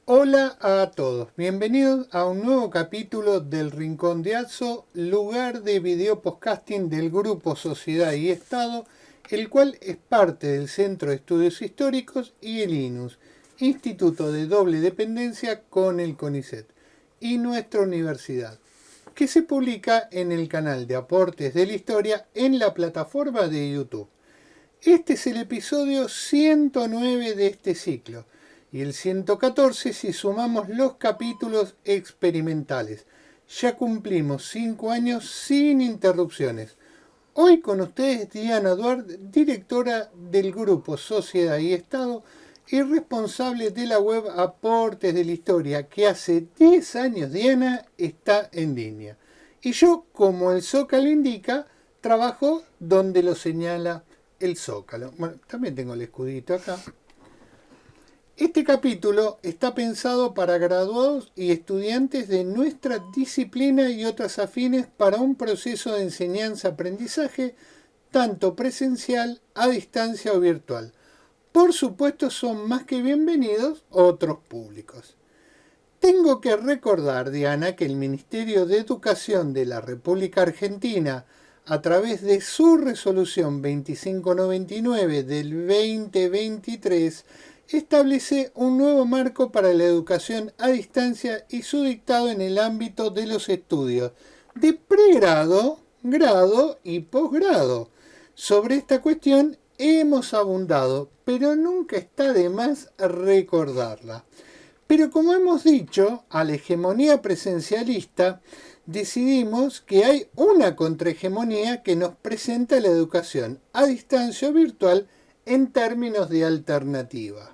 Hola a todos, bienvenidos a un nuevo capítulo del Rincón de Alzo, lugar de video podcasting del Grupo Sociedad y Estado, el cual es parte del Centro de Estudios Históricos y el INUS, Instituto de Doble Dependencia con el CONICET, y nuestra universidad, que se publica en el canal de Aportes de la Historia en la plataforma de YouTube. Este es el episodio 109 de este ciclo y el 114 si sumamos los capítulos experimentales. Ya cumplimos 5 años sin interrupciones. Hoy con ustedes Diana Duarte, directora del grupo Sociedad y Estado y responsable de la web Aportes de la Historia, que hace 10 años Diana está en línea. Y yo, como el Zócalo indica, trabajo donde lo señala el Zócalo. Bueno, también tengo el escudito acá. Este capítulo está pensado para graduados y estudiantes de nuestra disciplina y otras afines para un proceso de enseñanza-aprendizaje tanto presencial, a distancia o virtual. Por supuesto, son más que bienvenidos otros públicos. Tengo que recordar, Diana, que el Ministerio de Educación de la República Argentina, a través de su resolución 2599 del 2023, establece un nuevo marco para la educación a distancia y su dictado en el ámbito de los estudios de pregrado, grado y posgrado. Sobre esta cuestión hemos abundado, pero nunca está de más recordarla. Pero como hemos dicho, a la hegemonía presencialista decidimos que hay una contrahegemonía que nos presenta la educación a distancia o virtual en términos de alternativa.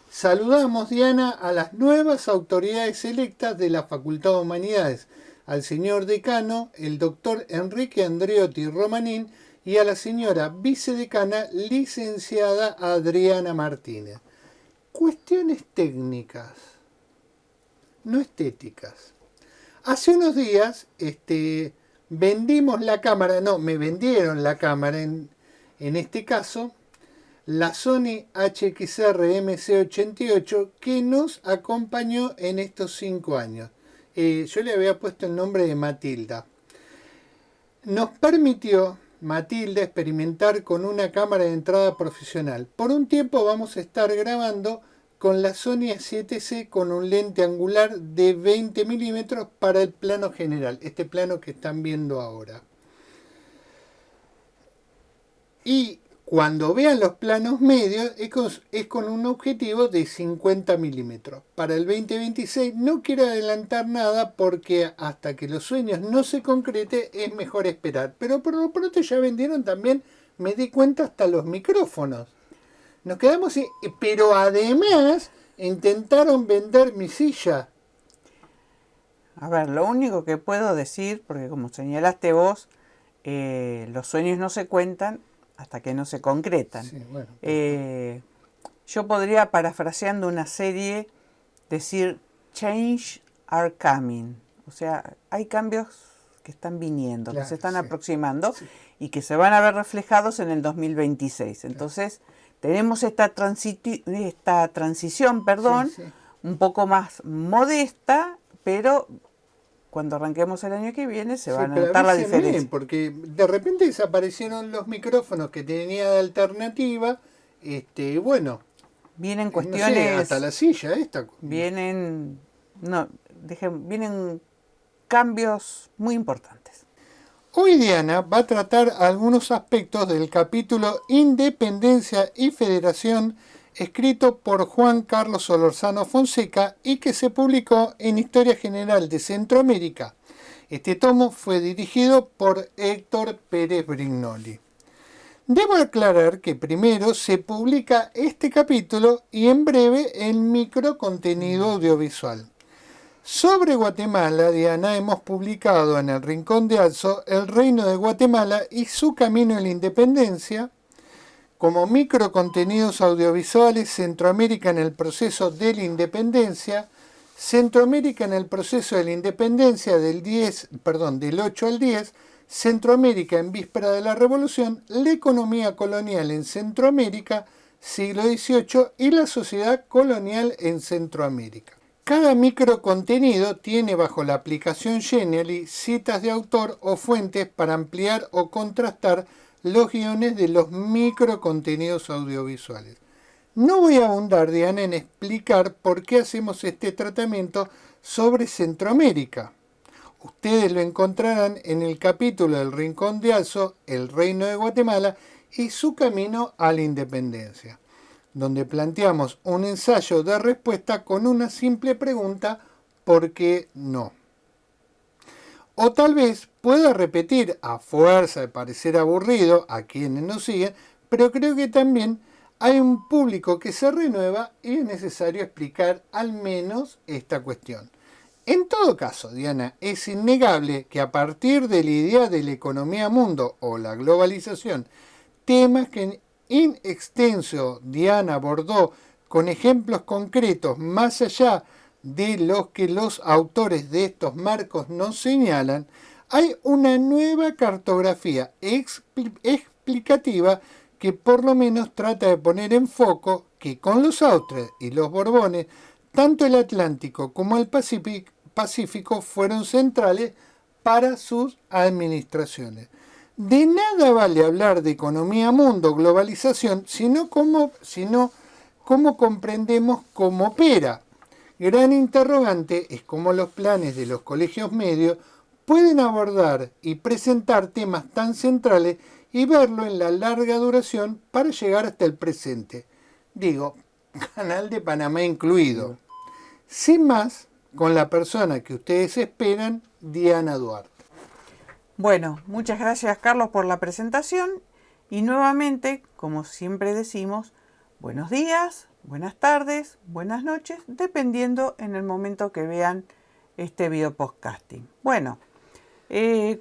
Saludamos, Diana, a las nuevas autoridades electas de la Facultad de Humanidades, al señor decano, el doctor Enrique Andreotti Romanín, y a la señora vicedecana, licenciada Adriana Martínez. Cuestiones técnicas, no estéticas. Hace unos días vendimos la cámara, no, me vendieron la cámara en este caso, la Sony HXR MC88 que nos acompañó en estos 5 años. Yo le había puesto el nombre de Matilda. Nos permitió Matilda experimentar con una cámara de entrada profesional. Por un tiempo vamos a estar grabando con la Sony A7C con un lente angular de 20 milímetros para el plano general, este plano que están viendo ahora. Y cuando vean los planos medios es con un objetivo de 50 milímetros. Para el 2026 no quiero adelantar nada porque hasta que los sueños no se concreten es mejor esperar. Pero por lo pronto ya vendieron también, me di cuenta, hasta los micrófonos. Nos quedamos sin, pero además intentaron vender mi silla. A ver, lo único que puedo decir, porque como señalaste vos, los sueños no se cuentan hasta que no se concretan. Sí, bueno. Yo podría, parafraseando una serie, decir change are coming. O sea, hay cambios que están viniendo, Claro, que se están sí, aproximando sí. Y que se van a ver reflejados en el 2026. Entonces, tenemos esta transición, Sí. un poco más modesta, pero cuando arranquemos el año que viene se va a notar la diferencia. Bien, porque de repente desaparecieron los micrófonos que tenía de alternativa. Bueno, Vienen no cuestiones, sé, hasta la silla esta. vienen cambios muy importantes. Hoy Diana va a tratar algunos aspectos del capítulo Independencia y Federación, escrito por Juan Carlos Solorzano Fonseca y que se publicó en Historia General de Centroamérica. Este tomo fue dirigido por Héctor Pérez Brignoli. Debo aclarar que primero se publica este capítulo y en breve el microcontenido audiovisual. Sobre Guatemala, Diana, hemos publicado en el Rincón de Alzo El Reino de Guatemala y su camino a la independencia, como microcontenidos audiovisuales Centroamérica en el proceso de la independencia, Centroamérica en el proceso de la independencia del 8 al 10, Centroamérica en víspera de la Revolución, la economía colonial en Centroamérica, siglo XVIII y la sociedad colonial en Centroamérica. Cada microcontenido tiene bajo la aplicación Genially citas de autor o fuentes para ampliar o contrastar los guiones de los microcontenidos audiovisuales. No voy a abundar, Diana, en explicar por qué hacemos este tratamiento sobre Centroamérica. Ustedes lo encontrarán en el capítulo del Rincón de Alzo, el Reino de Guatemala y su camino a la independencia, donde planteamos un ensayo de respuesta con una simple pregunta: ¿por qué no? O tal vez pueda repetir, a fuerza de parecer aburrido a quienes nos siguen, pero creo que también hay un público que se renueva y es necesario explicar al menos esta cuestión. En todo caso, Diana, es innegable que a partir de la idea de la economía mundo o la globalización, temas que in extenso Diana abordó con ejemplos concretos más allá de los que los autores de estos marcos nos señalan, hay una nueva cartografía explicativa que por lo menos trata de poner en foco que con los Austres y los Borbones, tanto el Atlántico como el Pacífico fueron centrales para sus administraciones. De nada vale hablar de economía mundo, globalización, sino cómo comprendemos cómo opera. Gran interrogante es cómo los planes de los colegios medios pueden abordar y presentar temas tan centrales y verlo en la larga duración para llegar hasta el presente. Digo, Canal de Panamá incluido. Sin más, con la persona que ustedes esperan, Diana Duarte. Bueno, muchas gracias, Carlos, por la presentación y nuevamente, como siempre decimos, buenos días, buenas tardes, buenas noches, dependiendo en el momento que vean este video podcasting. Bueno,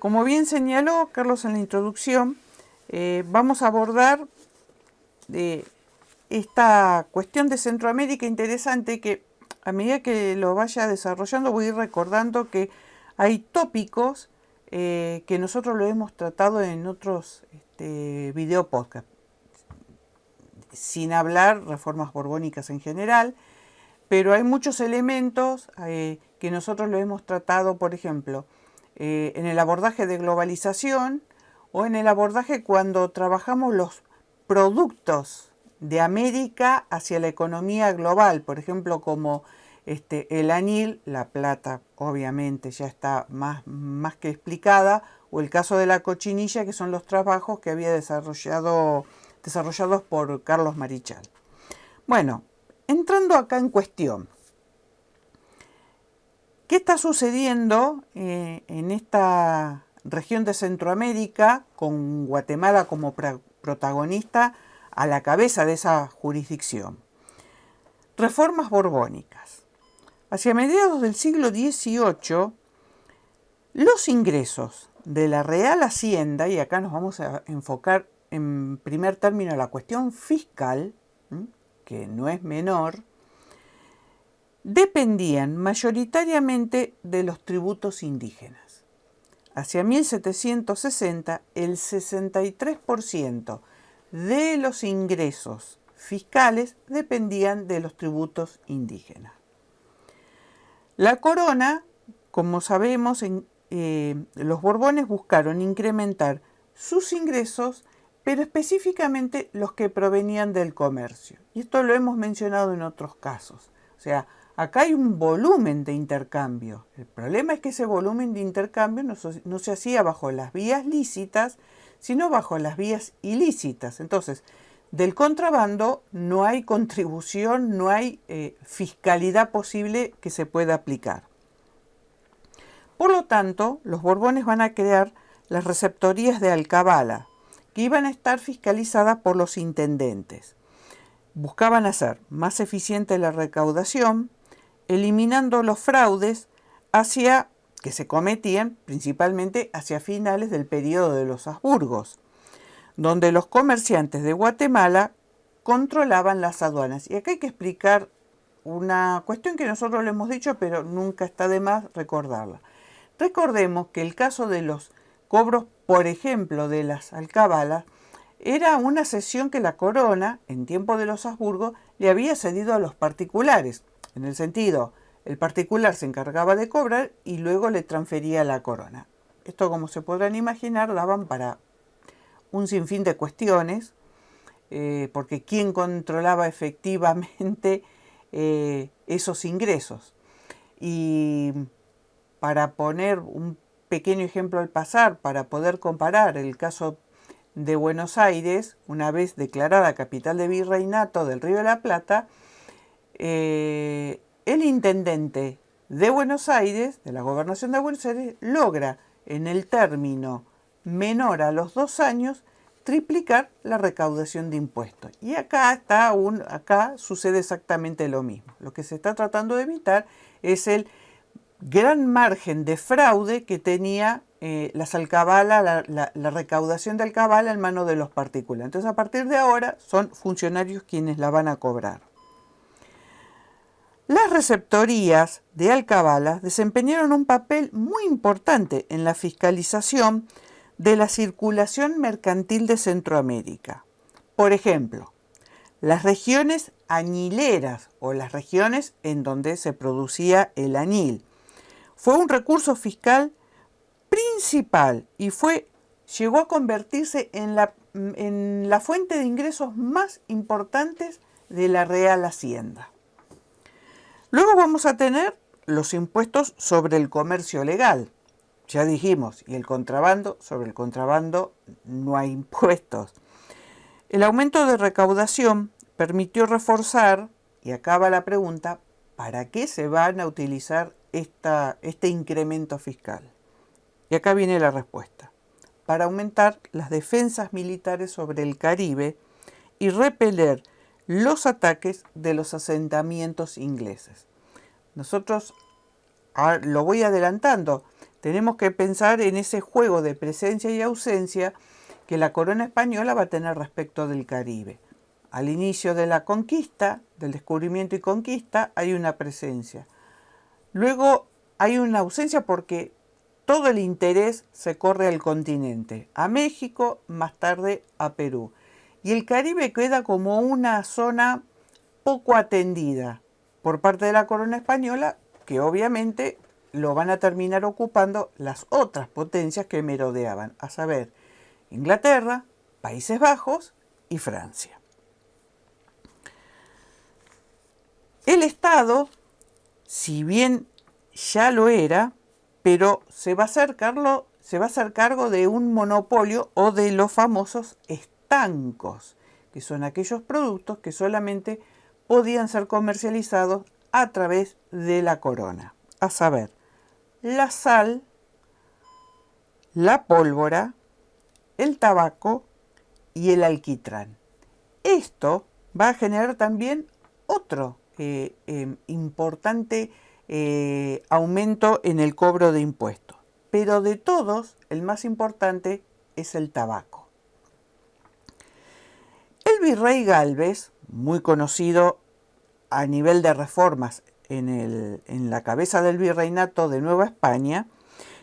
como bien señaló Carlos en la introducción, vamos a abordar esta cuestión de Centroamérica interesante que a medida que lo vaya desarrollando voy a ir recordando que hay tópicos que nosotros lo hemos tratado en otros video podcast, sin hablar reformas borbónicas en general, pero hay muchos elementos que nosotros lo hemos tratado, por ejemplo, en el abordaje de globalización o en el abordaje cuando trabajamos los productos de América hacia la economía global, por ejemplo, como el anil, la plata obviamente ya está más que explicada, o el caso de la cochinilla, que son los trabajos que había desarrollados por Carlos Marichal. Bueno, entrando acá en cuestión, ¿qué está sucediendo en esta región de Centroamérica con Guatemala como protagonista a la cabeza de esa jurisdicción? Reformas borbónicas. Hacia mediados del siglo XVIII, los ingresos de la Real Hacienda, y acá nos vamos a enfocar en primer término la cuestión fiscal, que no es menor, dependían mayoritariamente de los tributos indígenas. Hacia 1760, el 63% de los ingresos fiscales dependían de los tributos indígenas. La corona, como sabemos, los Borbones buscaron incrementar sus ingresos, pero específicamente los que provenían del comercio. Y esto lo hemos mencionado en otros casos. O sea, acá hay un volumen de intercambio. El problema es que ese volumen de intercambio no se hacía bajo las vías lícitas, sino bajo las vías ilícitas. Entonces, del contrabando no hay contribución, no hay fiscalidad posible que se pueda aplicar. Por lo tanto, los Borbones van a crear las receptorías de alcabala, que iban a estar fiscalizadas por los intendentes. Buscaban hacer más eficiente la recaudación, eliminando los fraudes que se cometían principalmente hacia finales del periodo de los Habsburgos, donde los comerciantes de Guatemala controlaban las aduanas. Y acá hay que explicar una cuestión que nosotros le hemos dicho, pero nunca está de más recordarla. Recordemos que el caso de los cobros, por ejemplo, de las alcabalas, era una cesión que la corona, en tiempo de los Habsburgo, le había cedido a los particulares. En el sentido, el particular se encargaba de cobrar y luego le transfería a la corona. Esto, como se podrán imaginar, daban para un sinfín de cuestiones, porque ¿quién controlaba efectivamente esos ingresos? Y para poner un pequeño ejemplo al pasar, para poder comparar el caso de Buenos Aires, una vez declarada capital de virreinato del Río de la Plata, el intendente de Buenos Aires, de la gobernación de Buenos Aires, logra en el término menor a los 2 años triplicar la recaudación de impuestos. Y acá sucede exactamente lo mismo. Lo que se está tratando de evitar es el gran margen de fraude que tenía las alcabalas, la recaudación de alcabala en manos de los particulares. Entonces, a partir de ahora, son funcionarios quienes la van a cobrar. Las receptorías de alcabalas desempeñaron un papel muy importante en la fiscalización de la circulación mercantil de Centroamérica. Por ejemplo, las regiones añileras o las regiones en donde se producía el añil. Fue un recurso fiscal principal y llegó a convertirse en la fuente de ingresos más importantes de la Real Hacienda. Luego vamos a tener los impuestos sobre el comercio legal. Ya dijimos, y el contrabando, sobre el contrabando no hay impuestos. El aumento de recaudación permitió reforzar, y acá va la pregunta, ¿para qué se van a utilizar este incremento fiscal? Y acá viene la respuesta. Para aumentar las defensas militares sobre el Caribe y repeler los ataques de los asentamientos ingleses. Nosotros, lo voy adelantando, tenemos que pensar en ese juego de presencia y ausencia que la corona española va a tener respecto del Caribe. Al inicio de la conquista, del descubrimiento y conquista, hay una presencia. Luego hay una ausencia porque todo el interés se corre al continente, a México, más tarde a Perú. Y el Caribe queda como una zona poco atendida por parte de la corona española, que obviamente lo van a terminar ocupando las otras potencias que merodeaban, a saber, Inglaterra, Países Bajos y Francia. El Estado, si bien ya lo era, pero se va a hacer cargo de un monopolio o de los famosos estancos, que son aquellos productos que solamente podían ser comercializados a través de la corona, a saber, la sal, la pólvora, el tabaco y el alquitrán. Esto va a generar también otro importante aumento en el cobro de impuestos. Pero de todos, el más importante es el tabaco. El virrey Gálvez, muy conocido a nivel de reformas en la cabeza del virreinato de Nueva España,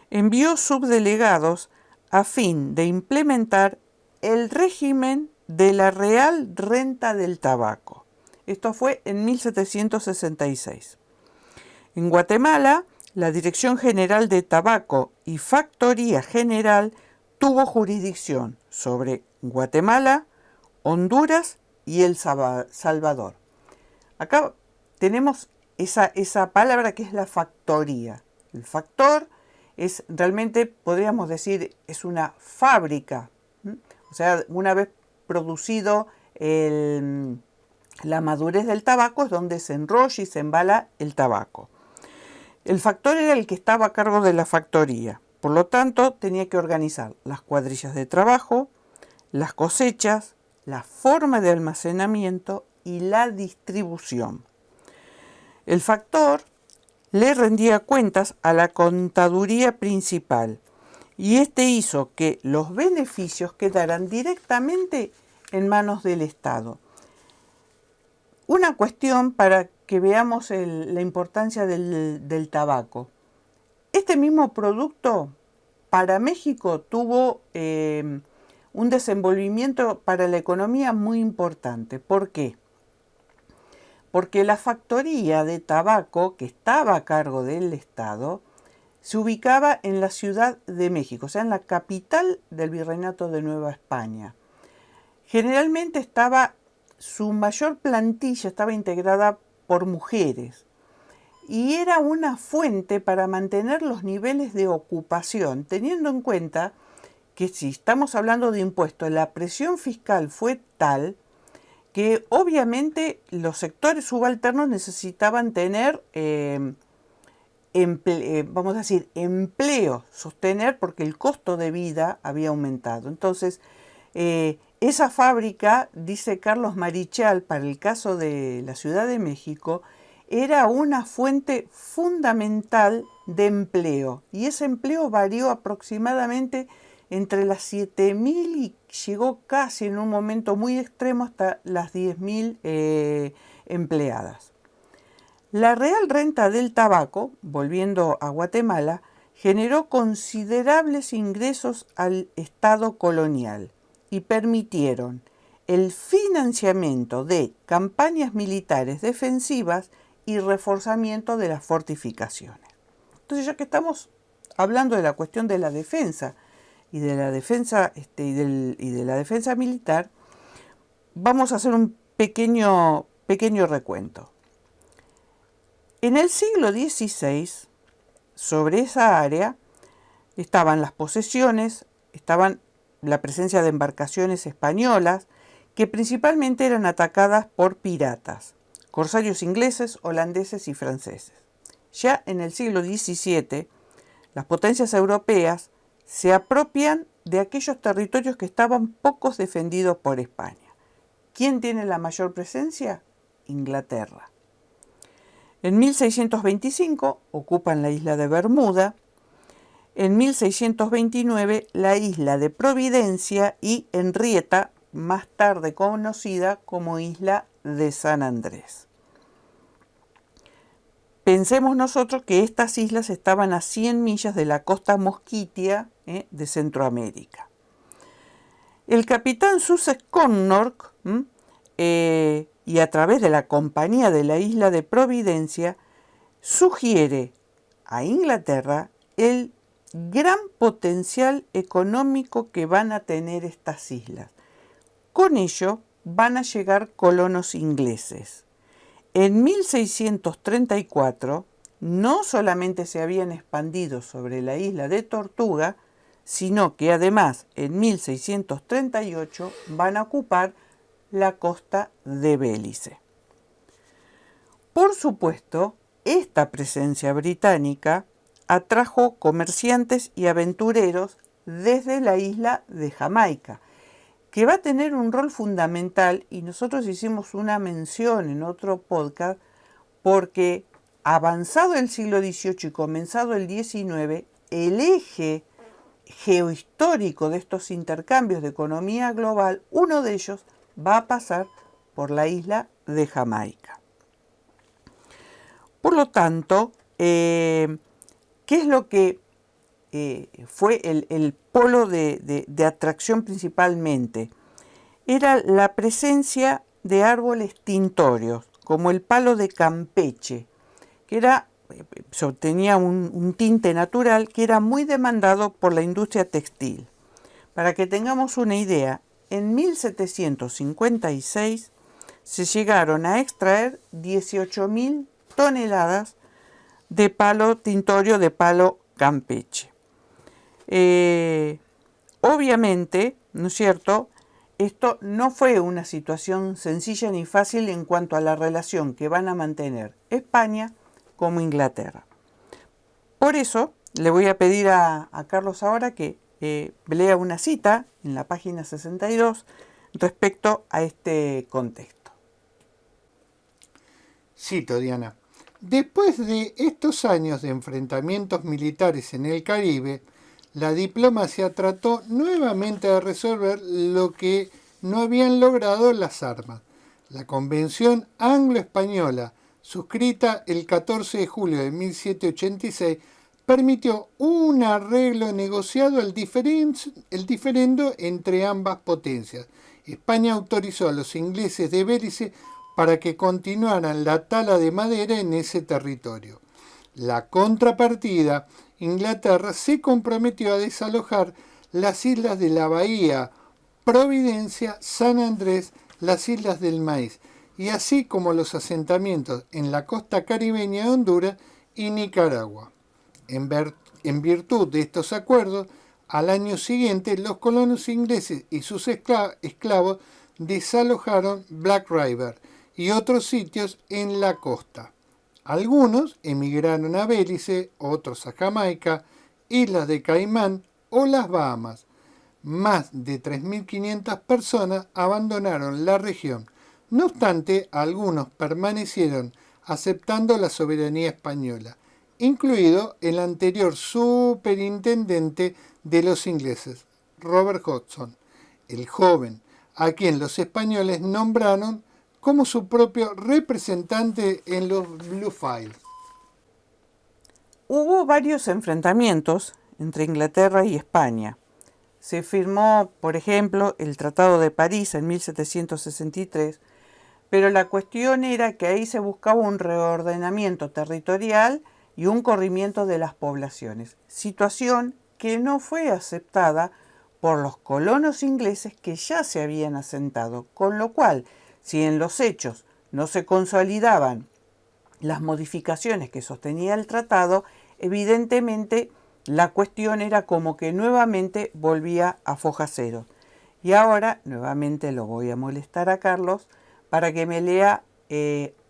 envió subdelegados a fin de implementar el régimen de la Real Renta del Tabaco. Esto fue en 1766. En Guatemala, la Dirección General de Tabaco y Factoría General tuvo jurisdicción sobre Guatemala, Honduras y El Salvador. Acá tenemos esa palabra que es la factoría. El factor es realmente, podríamos decir, es una fábrica. O sea, una vez producido la madurez del tabaco es donde se enrolla y se embala el tabaco. El factor era el que estaba a cargo de la factoría. Por lo tanto, tenía que organizar las cuadrillas de trabajo, las cosechas, la forma de almacenamiento y la distribución. El factor le rendía cuentas a la contaduría principal y este hizo que los beneficios quedaran directamente en manos del Estado. Una cuestión para que veamos la importancia del tabaco. Este mismo producto para México tuvo un desenvolvimiento para la economía muy importante. ¿Por qué? Porque la factoría de tabaco que estaba a cargo del Estado se ubicaba en la Ciudad de México, o sea, en la capital del Virreinato de Nueva España. Generalmente su mayor plantilla estaba integrada por mujeres y era una fuente para mantener los niveles de ocupación, teniendo en cuenta que si estamos hablando de impuestos, la presión fiscal fue tal que obviamente los sectores subalternos necesitaban tener, vamos a decir, empleo, sostener, porque el costo de vida había aumentado. Entonces, esa fábrica, dice Carlos Marichal, para el caso de la Ciudad de México, era una fuente fundamental de empleo, y ese empleo varió aproximadamente entre las 7.000 y llegó casi en un momento muy extremo hasta las 10.000 empleadas. La real renta del tabaco, volviendo a Guatemala, generó considerables ingresos al Estado colonial y permitieron el financiamiento de campañas militares defensivas y reforzamiento de las fortificaciones. Entonces, ya que estamos hablando de la cuestión de la defensa y de la defensa y de la defensa militar, vamos a hacer un pequeño recuento. En el siglo XVI, sobre esa área, estaban las posesiones, estaban la presencia de embarcaciones españolas, que principalmente eran atacadas por piratas, corsarios ingleses, holandeses y franceses. Ya en el siglo XVII, las potencias europeas se apropian de aquellos territorios que estaban pocos defendidos por España. ¿Quién tiene la mayor presencia? Inglaterra. En 1625 ocupan la isla de Bermuda, en 1629 la isla de Providencia y Henrietta, más tarde conocida como isla de San Andrés. Pensemos nosotros que estas islas estaban a 100 millas de la costa mosquitia de Centroamérica. El capitán Sussex Connor, y a través de la Compañía de la Isla de Providencia, sugiere a Inglaterra el gran potencial económico que van a tener estas islas. Con ello van a llegar colonos ingleses. En 1634 no solamente se habían expandido sobre la isla de Tortuga, sino que además en 1638 van a ocupar la costa de Bélice. Por supuesto, esta presencia británica atrajo comerciantes y aventureros desde la isla de Jamaica, que va a tener un rol fundamental, y nosotros hicimos una mención en otro podcast, porque avanzado el siglo XVIII y comenzado el XIX, el eje geohistórico de estos intercambios de economía global, uno de ellos va a pasar por la isla de Jamaica. Por lo tanto, ¿qué es lo que fue el polo de atracción principalmente? Era la presencia de árboles tintorios, como el palo de Campeche, que tenía un tinte natural que era muy demandado por la industria textil. Para que tengamos una idea, en 1756 se llegaron a extraer 18.000 toneladas de palo tintorio, de palo Campeche. Obviamente, ¿no es cierto?, esto no fue una situación sencilla ni fácil en cuanto a la relación que van a mantener España como Inglaterra. Por eso le voy a pedir a Carlos ahora que lea una cita en la página 62 respecto a este contexto. Cito, Diana. Después de estos años de enfrentamientos militares en el Caribe, la diplomacia trató nuevamente de resolver lo que no habían logrado las armas. La Convención Anglo-Española, suscrita el 14 de julio de 1786, permitió un arreglo negociado el diferendo entre ambas potencias. España autorizó a los ingleses de Belice para que continuaran la tala de madera en ese territorio. La contrapartida, Inglaterra se comprometió a desalojar las islas de la Bahía, Providencia, San Andrés, las Islas del Maíz, y así como los asentamientos en la costa caribeña de Honduras y Nicaragua. En virtud de estos acuerdos, al año siguiente los colonos ingleses y sus esclavos desalojaron Black River y otros sitios en la costa. Algunos emigraron a Belice, otros a Jamaica, Islas de Caimán o las Bahamas. Más de 3.500 personas abandonaron la región. No obstante, algunos permanecieron aceptando la soberanía española, incluido el anterior superintendente de los ingleses, Robert Hodgson, el joven, a quien los españoles nombraron como su propio representante en los Blue Files. Hubo varios enfrentamientos entre Inglaterra y España. Se firmó, por ejemplo, el Tratado de París en 1763, pero la cuestión era que ahí se buscaba un reordenamiento territorial y un corrimiento de las poblaciones, situación que no fue aceptada por los colonos ingleses que ya se habían asentado, con lo cual, si en los hechos no se consolidaban las modificaciones que sostenía el tratado, evidentemente la cuestión era como que nuevamente volvía a foja cero. Y ahora nuevamente lo voy a molestar a Carlos para que me lea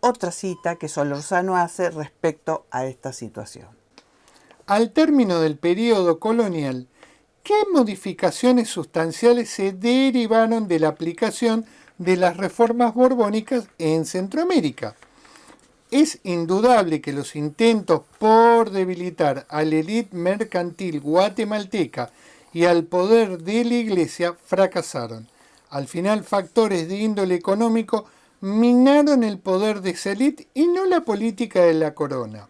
otra cita que Solórzano hace respecto a esta situación. Al término del período colonial, ¿qué modificaciones sustanciales se derivaron de la aplicación de las reformas borbónicas en Centroamérica? Es indudable que los intentos por debilitar a la élite mercantil guatemalteca y al poder de la Iglesia fracasaron. Al final, factores de índole económico minaron el poder de esa élite y no la política de la corona.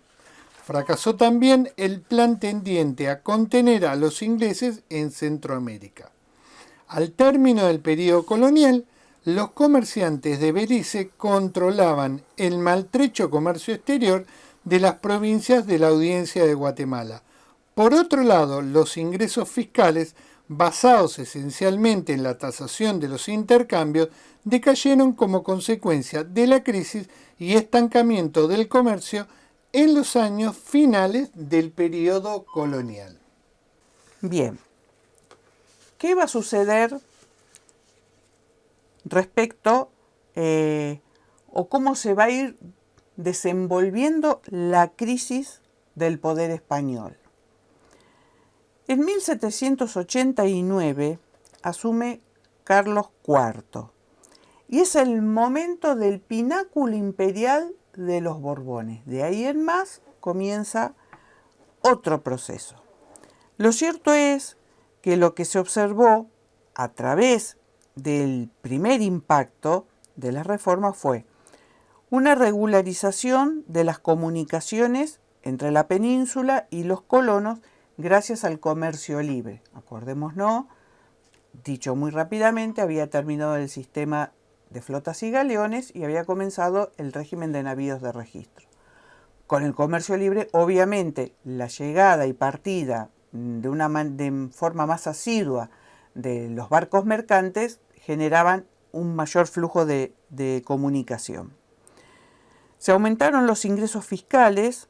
Fracasó también el plan tendiente a contener a los ingleses en Centroamérica. Al término del período colonial, los comerciantes de Belice controlaban el maltrecho comercio exterior de las provincias de la Audiencia de Guatemala. Por otro lado, los ingresos fiscales, basados esencialmente en la tasación de los intercambios, decayeron como consecuencia de la crisis y estancamiento del comercio en los años finales del período colonial. Bien, ¿qué va a suceder respecto o cómo se va a ir desenvolviendo la crisis del poder español? En 1789 asume Carlos IV y es el momento del pináculo imperial de los Borbones. De ahí en más comienza otro proceso. Lo cierto es que lo que se observó a través del primer impacto de la reforma fue una regularización de las comunicaciones entre la península y los colonos gracias al comercio libre. Acordémonos, dicho muy rápidamente, había terminado el sistema de flotas y galeones y había comenzado el régimen de navíos de registro. Con el comercio libre, obviamente, la llegada y partida de forma más asidua de los barcos mercantes generaban un mayor flujo de comunicación. Se aumentaron los ingresos fiscales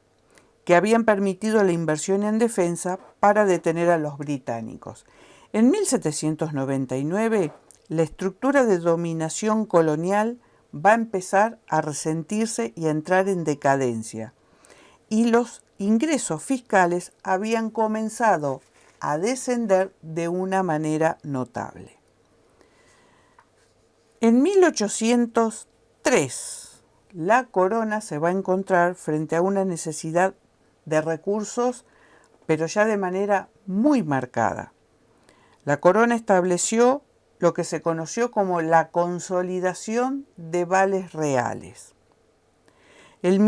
que habían permitido la inversión en defensa para detener a los británicos. En 1799, la estructura de dominación colonial va a empezar a resentirse y a entrar en decadencia. Y los ingresos fiscales habían comenzado a descender de una manera notable. En 1803, la corona se va a encontrar frente a una necesidad de recursos, pero ya de manera muy marcada. La corona estableció lo que se conoció como la consolidación de vales reales. El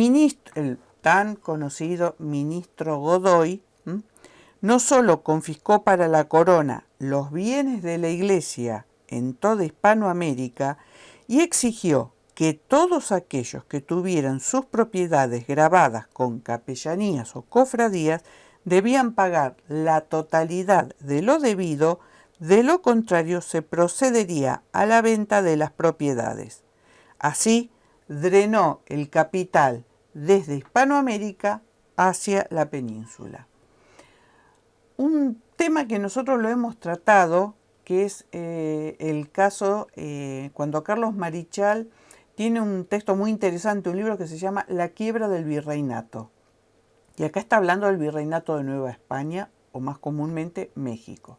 tan conocido ministro Godoy no solo confiscó para la corona los bienes de la Iglesia en toda Hispanoamérica y exigió que todos aquellos que tuvieran sus propiedades grabadas con capellanías o cofradías debían pagar la totalidad de lo debido, de lo contrario se procedería a la venta de las propiedades. Así, drenó el capital desde Hispanoamérica hacia la península. Un tema que nosotros lo hemos tratado, que es el caso cuando Carlos Marichal tiene un texto muy interesante, un libro que se llama La quiebra del virreinato. Y acá está hablando del virreinato de Nueva España, o más comúnmente México.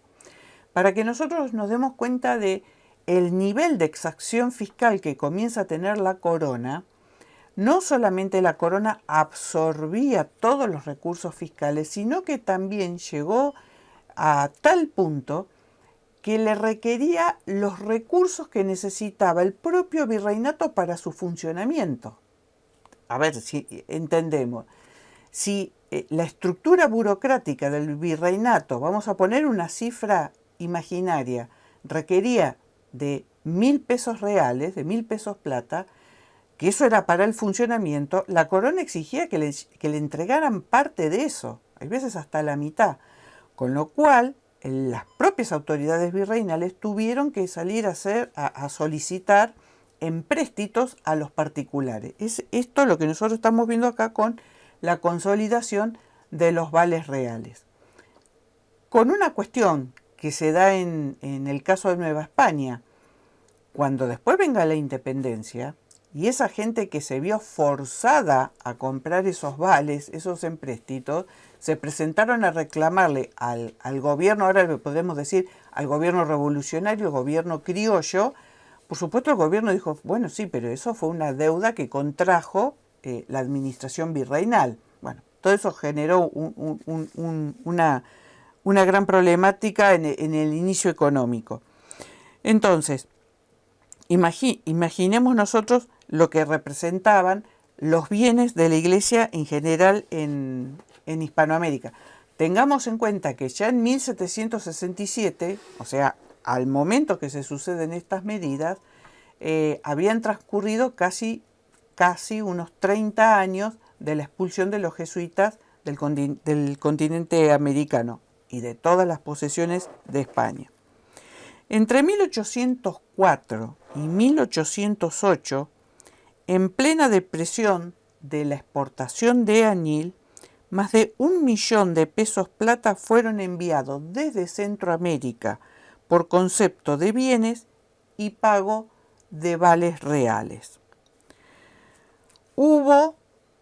Para que nosotros nos demos cuenta de el nivel de exacción fiscal que comienza a tener la corona, no solamente la corona absorbía todos los recursos fiscales, sino que también llegó a tal punto que le requería los recursos que necesitaba el propio virreinato para su funcionamiento. A ver si entendemos. Si la estructura burocrática del virreinato, vamos a poner una cifra imaginaria, requería de 1.000 pesos reales, de 1.000 pesos plata, que eso era para el funcionamiento, la corona exigía que le entregaran parte de eso, hay veces hasta la mitad, con lo cual las propias autoridades virreinales tuvieron que salir a solicitar empréstitos a los particulares. Es esto lo que nosotros estamos viendo acá con la consolidación de los vales reales. Con una cuestión que se da en el caso de Nueva España, cuando después venga la independencia, y esa gente que se vio forzada a comprar esos vales, esos empréstitos, se presentaron a reclamarle al gobierno, ahora le podemos decir al gobierno revolucionario, al gobierno criollo. Por supuesto el gobierno dijo, bueno sí, pero eso fue una deuda que contrajo la administración virreinal. Bueno, todo eso generó una gran problemática en el inicio económico. Entonces, imaginemos nosotros lo que representaban los bienes de la Iglesia en general en Hispanoamérica. Tengamos en cuenta que ya en 1767, o sea, al momento que se suceden estas medidas, habían transcurrido casi unos 30 años de la expulsión de los jesuitas del continente americano y de todas las posesiones de España. Entre 1804 y 1808, en plena depresión de la exportación de añil, más de 1 millón de pesos plata fueron enviados desde Centroamérica por concepto de bienes y pago de vales reales. Hubo,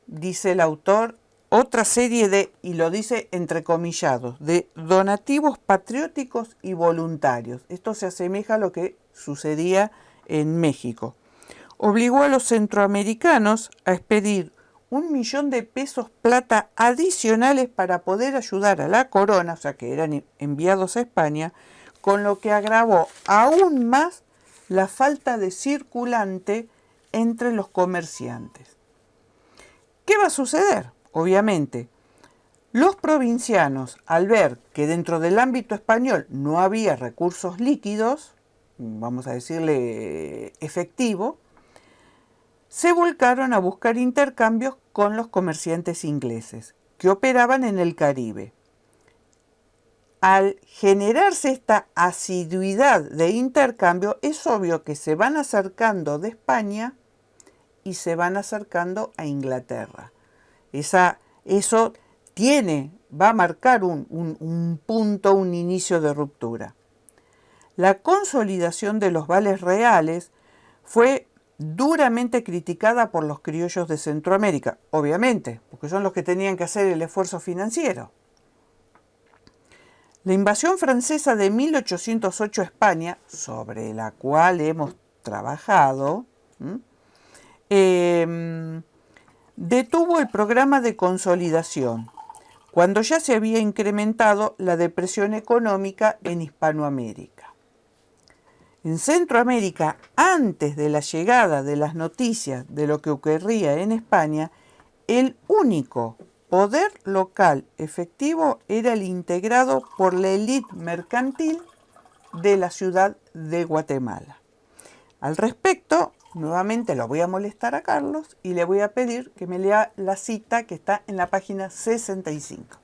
dice el autor, otra serie de, y lo dice entrecomillados, de donativos patrióticos y voluntarios. Esto se asemeja a lo que sucedía en México. Obligó a los centroamericanos a expedir 1 millón de pesos plata adicionales para poder ayudar a la corona, o sea que eran enviados a España, con lo que agravó aún más la falta de circulante entre los comerciantes. ¿Qué va a suceder? Obviamente, los provincianos, al ver que dentro del ámbito español no había recursos líquidos, vamos a decirle efectivo, se volcaron a buscar intercambios con los comerciantes ingleses que operaban en el Caribe. Al generarse esta asiduidad de intercambio, es obvio que se van acercando de España y se van acercando a Inglaterra. Eso va a marcar un punto, un inicio de ruptura. La consolidación de los vales reales fue duramente criticada por los criollos de Centroamérica, obviamente, porque son los que tenían que hacer el esfuerzo financiero. La invasión francesa de 1808 a España, sobre la cual hemos trabajado, detuvo el programa de consolidación, cuando ya se había incrementado la depresión económica en Hispanoamérica. En Centroamérica, antes de la llegada de las noticias de lo que ocurría en España, el único poder local efectivo era el integrado por la élite mercantil de la ciudad de Guatemala. Al respecto, nuevamente lo voy a molestar a Carlos y le voy a pedir que me lea la cita que está en la página 65.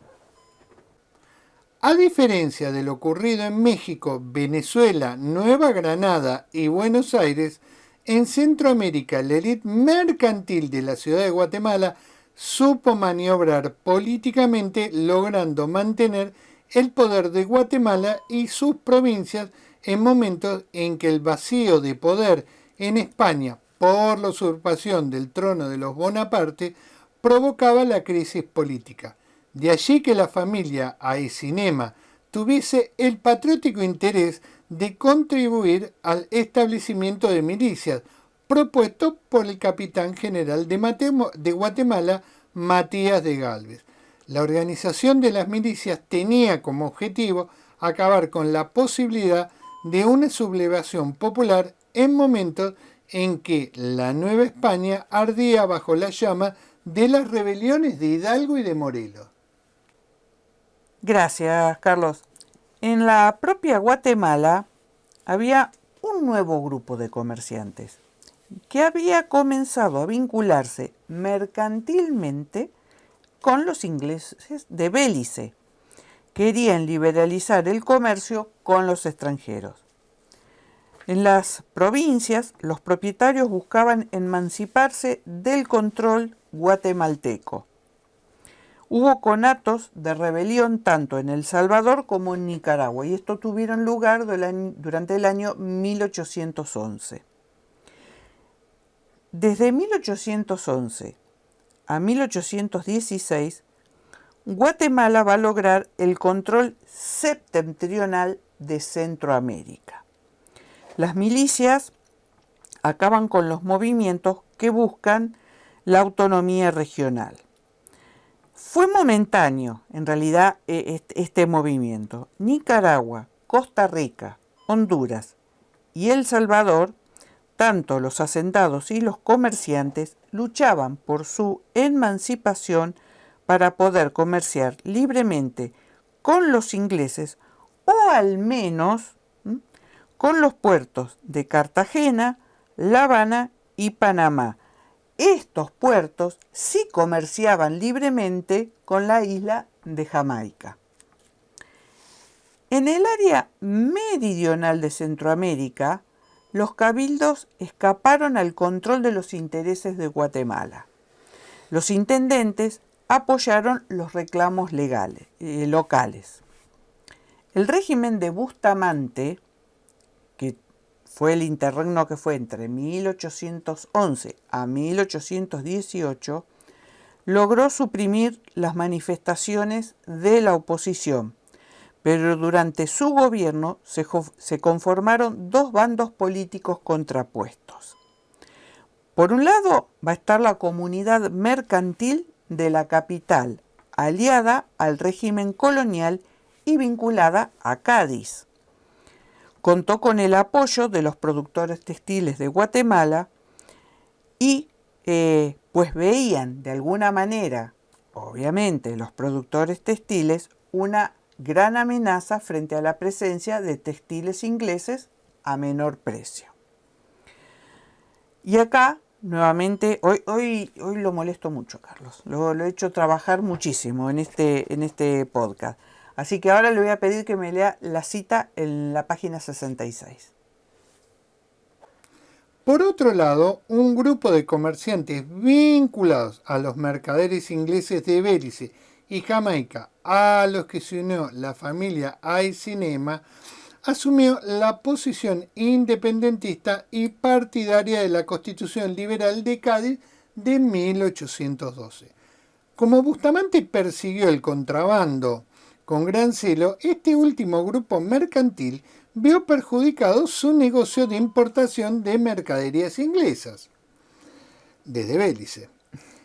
A diferencia de lo ocurrido en México, Venezuela, Nueva Granada y Buenos Aires, en Centroamérica la élite mercantil de la ciudad de Guatemala supo maniobrar políticamente, logrando mantener el poder de Guatemala y sus provincias en momentos en que el vacío de poder en España por la usurpación del trono de los Bonaparte provocaba la crisis política. De allí que la familia Aycinema tuviese el patriótico interés de contribuir al establecimiento de milicias, propuesto por el capitán general de Guatemala, Matías de Gálvez. La organización de las milicias tenía como objetivo acabar con la posibilidad de una sublevación popular en momentos en que la Nueva España ardía bajo la llama de las rebeliones de Hidalgo y de Morelos. Gracias, Carlos. En la propia Guatemala había un nuevo grupo de comerciantes que había comenzado a vincularse mercantilmente con los ingleses de Bélice. Querían liberalizar el comercio con los extranjeros. En las provincias, los propietarios buscaban emanciparse del control guatemalteco. Hubo conatos de rebelión tanto en El Salvador como en Nicaragua, y esto tuvieron lugar durante el año 1811. Desde 1811 a 1816, Guatemala va a lograr el control septentrional de Centroamérica. Las milicias acaban con los movimientos que buscan la autonomía regional. Fue momentáneo, en realidad, este movimiento. Nicaragua, Costa Rica, Honduras y El Salvador, tanto los hacentados y los comerciantes, luchaban por su emancipación para poder comerciar libremente con los ingleses o al menos con los puertos de Cartagena, La Habana y Panamá. Estos puertos sí comerciaban libremente con la isla de Jamaica. En el área meridional de Centroamérica, los cabildos escaparon al control de los intereses de Guatemala. Los intendentes apoyaron los reclamos locales. El régimen de Bustamante, que fue el interregno que fue entre 1811 a 1818, logró suprimir las manifestaciones de la oposición, pero durante su gobierno se conformaron dos bandos políticos contrapuestos. Por un lado va a estar la comunidad mercantil de la capital, aliada al régimen colonial y vinculada a Cádiz. Contó con el apoyo de los productores textiles de Guatemala y pues veían de alguna manera, obviamente los productores textiles, una gran amenaza frente a la presencia de textiles ingleses a menor precio. Y acá, nuevamente, hoy lo molesto mucho, Carlos. Lo he hecho trabajar muchísimo en este podcast. Así que ahora le voy a pedir que me lea la cita en la página 66. Por otro lado, un grupo de comerciantes vinculados a los mercaderes ingleses de Bélice y Jamaica, a los que se unió la familia Aycinema, asumió la posición independentista y partidaria de la Constitución Liberal de Cádiz de 1812. Como Bustamante persiguió el contrabando con gran celo, este último grupo mercantil vio perjudicado su negocio de importación de mercaderías inglesas desde Bélice.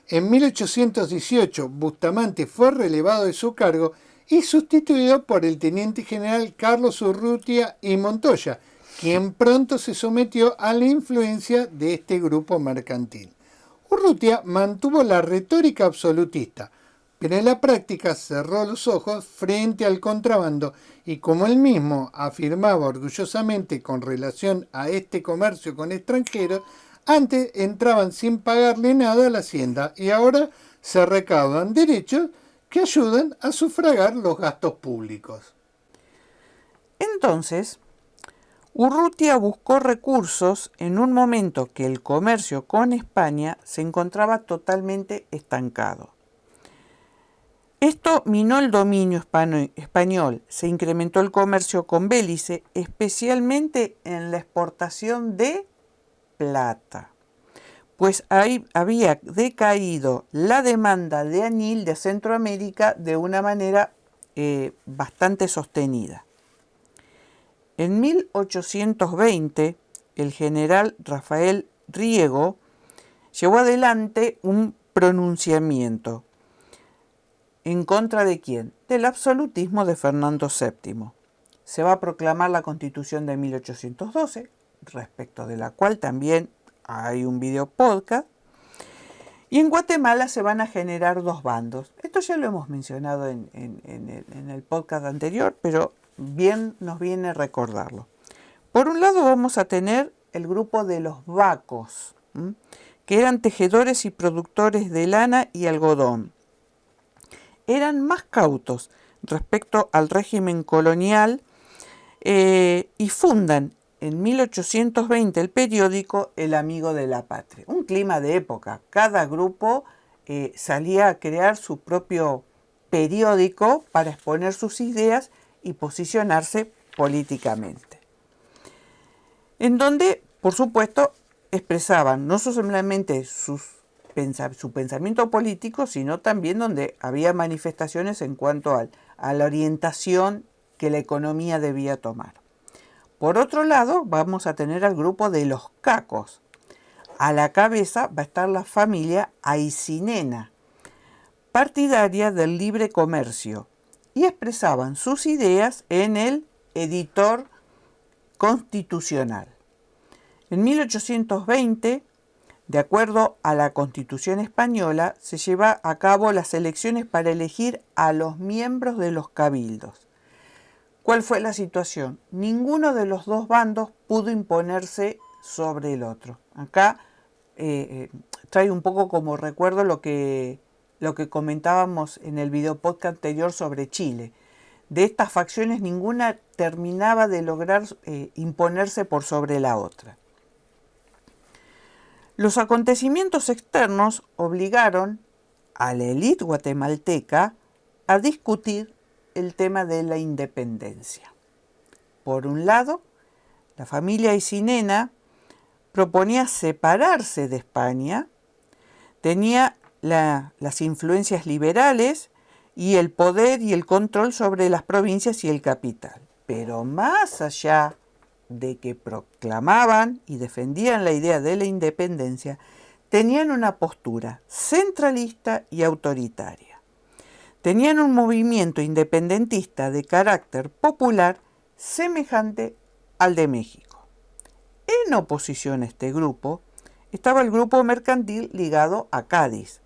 En 1818, Bustamante fue relevado de su cargo y sustituido por el teniente general Carlos Urrutia y Montoya, quien pronto se sometió a la influencia de este grupo mercantil. Urrutia mantuvo la retórica absolutista, pero en la práctica cerró los ojos frente al contrabando y como él mismo afirmaba orgullosamente con relación a este comercio con extranjeros, antes entraban sin pagarle nada a la hacienda y ahora se recaudan derechos que ayudan a sufragar los gastos públicos. Entonces, Urrutia buscó recursos en un momento que el comercio con España se encontraba totalmente estancado. Esto minó el dominio español, se incrementó el comercio con Belice, especialmente en la exportación de plata, pues ahí había decaído la demanda de anil de Centroamérica de una manera bastante sostenida. En 1820, el general Rafael Riego llevó adelante un pronunciamiento. ¿En contra de quién? Del absolutismo de Fernando VII. Se va a proclamar la Constitución de 1812, respecto de la cual también hay un video podcast. Y en Guatemala se van a generar dos bandos. Esto ya lo hemos mencionado en el podcast anterior, pero bien nos viene recordarlo. Por un lado vamos a tener el grupo de los vacos, que eran tejedores y productores de lana y algodón. Eran más cautos respecto al régimen colonial y fundan en 1820 el periódico El Amigo de la Patria. Un clima de época. Cada grupo salía a crear su propio periódico para exponer sus ideas y posicionarse políticamente. En donde, por supuesto, expresaban no solamente su pensamiento político, sino también donde había manifestaciones en cuanto a la orientación que la economía debía tomar. Por otro lado, vamos a tener al grupo de los cacos. A la cabeza va a estar la familia Aycinena, partidaria del libre comercio, y expresaban sus ideas en el Editor Constitucional. En 1820, de acuerdo a la Constitución española, se lleva a cabo las elecciones para elegir a los miembros de los cabildos. ¿Cuál fue la situación? Ninguno de los dos bandos pudo imponerse sobre el otro. Acá trae un poco como recuerdo lo que comentábamos en el video podcast anterior sobre Chile. De estas facciones ninguna terminaba de lograr imponerse por sobre la otra. Los acontecimientos externos obligaron a la élite guatemalteca a discutir el tema de la independencia. Por un lado, la familia Aycinena proponía separarse de España, tenía las influencias liberales y el poder y el control sobre las provincias y el capital. Pero más allá de que proclamaban y defendían la idea de la independencia, tenían una postura centralista y autoritaria. Tenían un movimiento independentista de carácter popular semejante al de México. En oposición a este grupo estaba el grupo mercantil ligado a Cádiz,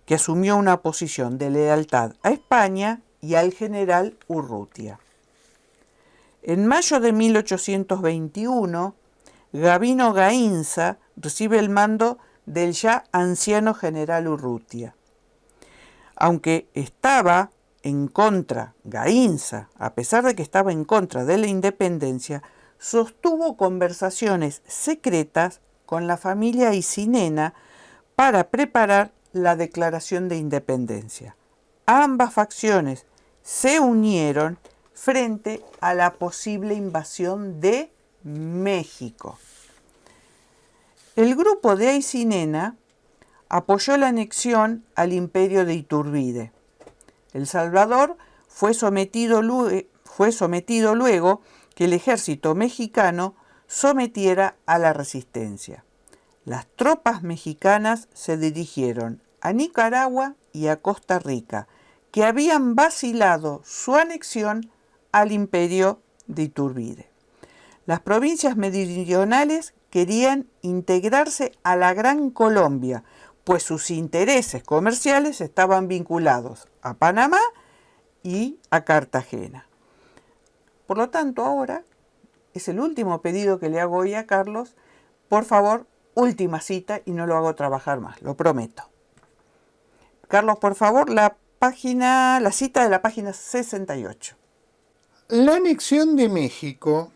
que asumió una posición de lealtad a España y al general Urrutia. En mayo de 1821, Gavino Gainza recibe el mando del ya anciano general Urrutia. Aunque estaba en contra, Gainza, a pesar de que estaba en contra de la independencia, sostuvo conversaciones secretas con la familia Aycinena para preparar la declaración de independencia. Ambas facciones se unieron frente a la posible invasión de México. El grupo de Aycinena apoyó la anexión al imperio de Iturbide. El Salvador fue sometido luego que el ejército mexicano sometiera a la resistencia. Las tropas mexicanas se dirigieron a Nicaragua y a Costa Rica, que habían vacilado su anexión al imperio de Iturbide. Las provincias meridionales querían integrarse a la Gran Colombia, pues sus intereses comerciales estaban vinculados a Panamá y a Cartagena. Por lo tanto, ahora es el último pedido que le hago hoy a Carlos. Por favor, última cita y no lo hago trabajar más, lo prometo. Carlos, por favor, la cita de la página 68. La anexión de México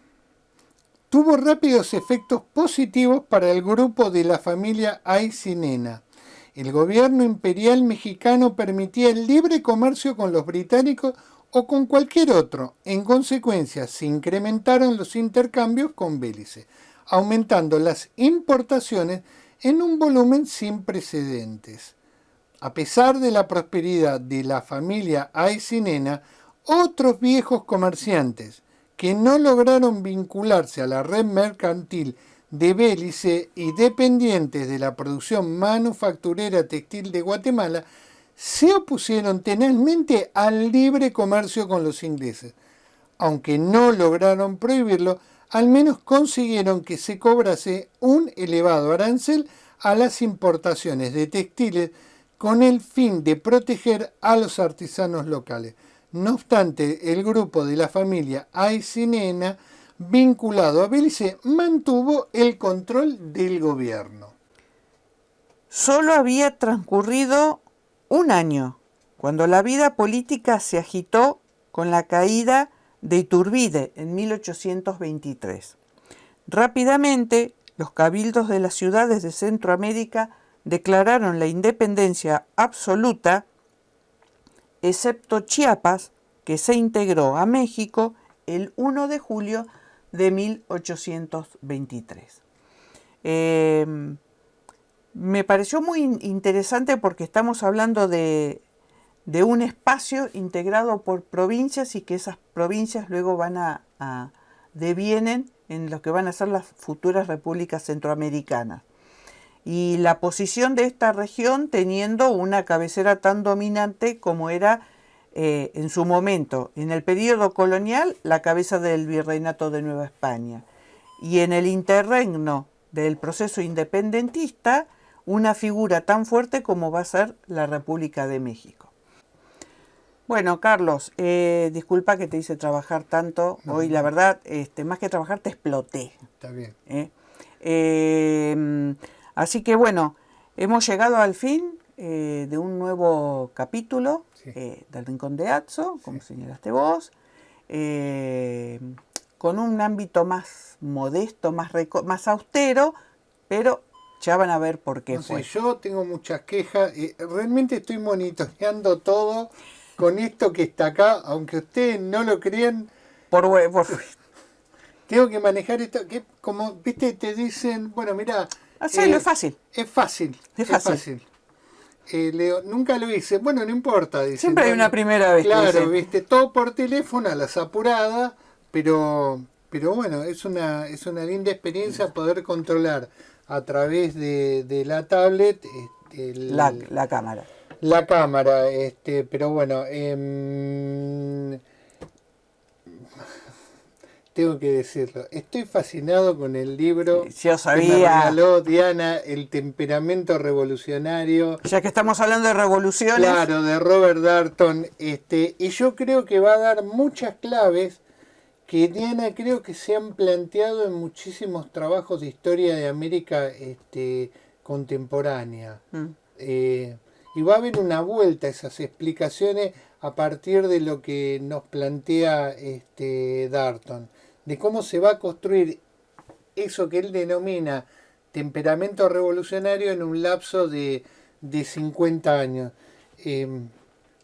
tuvo rápidos efectos positivos para el grupo de la familia Aycinena. El gobierno imperial mexicano permitía el libre comercio con los británicos o con cualquier otro. En consecuencia, se incrementaron los intercambios con Belice, aumentando las importaciones en un volumen sin precedentes. A pesar de la prosperidad de la familia Aycinena, otros viejos comerciantes que no lograron vincularse a la red mercantil de Belice y dependientes de la producción manufacturera textil de Guatemala, se opusieron tenazmente al libre comercio con los ingleses. Aunque no lograron prohibirlo, al menos consiguieron que se cobrase un elevado arancel a las importaciones de textiles con el fin de proteger a los artesanos locales. No obstante, el grupo de la familia Aycinena, vinculado a Belice, mantuvo el control del gobierno. Solo había transcurrido un año cuando la vida política se agitó con la caída de Iturbide en 1823. Rápidamente, los cabildos de las ciudades de Centroamérica declararon la independencia absoluta, excepto Chiapas, que se integró a México el 1 de julio de 1823. Me pareció muy interesante porque estamos hablando de un espacio integrado por provincias y que esas provincias luego devienen en lo que van a ser las futuras repúblicas centroamericanas. Y la posición de esta región teniendo una cabecera tan dominante como era en su momento, en el periodo colonial, la cabeza del Virreinato de Nueva España, y en el interregno del proceso independentista, una figura tan fuerte como va a ser la República de México. Bueno, Carlos, disculpa que te hice trabajar tanto. No, hoy, la verdad, más que trabajar, te exploté. Está bien. Así que bueno, hemos llegado al fin de un nuevo capítulo del Rincón de Atso, como señalaste vos, con un ámbito más modesto, más austero, pero ya van a ver por qué fue. Yo tengo muchas quejas, realmente estoy monitoreando todo con esto que está acá, aunque ustedes no lo crean. Tengo que manejar esto, que como, viste, te dicen, bueno, mirá. Hacerlo es fácil. Es fácil. Leo, nunca lo hice. Bueno, no importa. Dicen, siempre hay una primera vez. Claro, viste, todo por teléfono a las apuradas, pero bueno, es una linda experiencia poder controlar a través de la tablet la cámara. La cámara, pero bueno, tengo que decirlo, estoy fascinado con el libro Yo sabía. Que me regaló Diana, El temperamento revolucionario. Ya que estamos hablando de revoluciones. Claro, de Robert Darnton, y yo creo que va a dar muchas claves que Diana creo que se han planteado en muchísimos trabajos de historia de América contemporánea. Y va a haber una vuelta a esas explicaciones a partir de lo que nos plantea Darnton, de cómo se va a construir eso que él denomina temperamento revolucionario en un lapso de 50 años.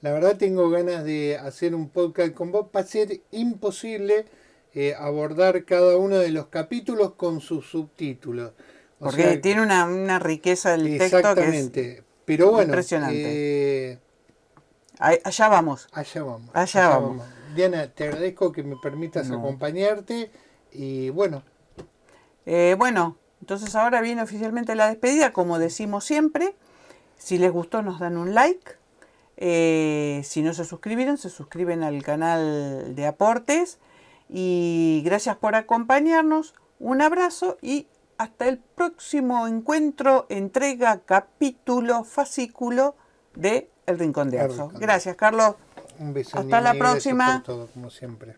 La verdad tengo ganas de hacer un podcast con vos. Va a ser imposible abordar cada uno de los capítulos con sus subtítulos. Porque tiene una riqueza del texto exactamente, que es pero bueno, impresionante. Allá vamos. Allá vamos. Diana, te agradezco que me permitas acompañarte y bueno. Bueno, entonces ahora viene oficialmente la despedida, como decimos siempre. Si les gustó nos dan un like. Si no se suscriben al canal de aportes. Y gracias por acompañarnos. Un abrazo y hasta el próximo encuentro, entrega, capítulo, fascículo de El Rincón de Atso. Gracias, Carlos. Un beso. Hasta la próxima. Gracias por todo, como siempre.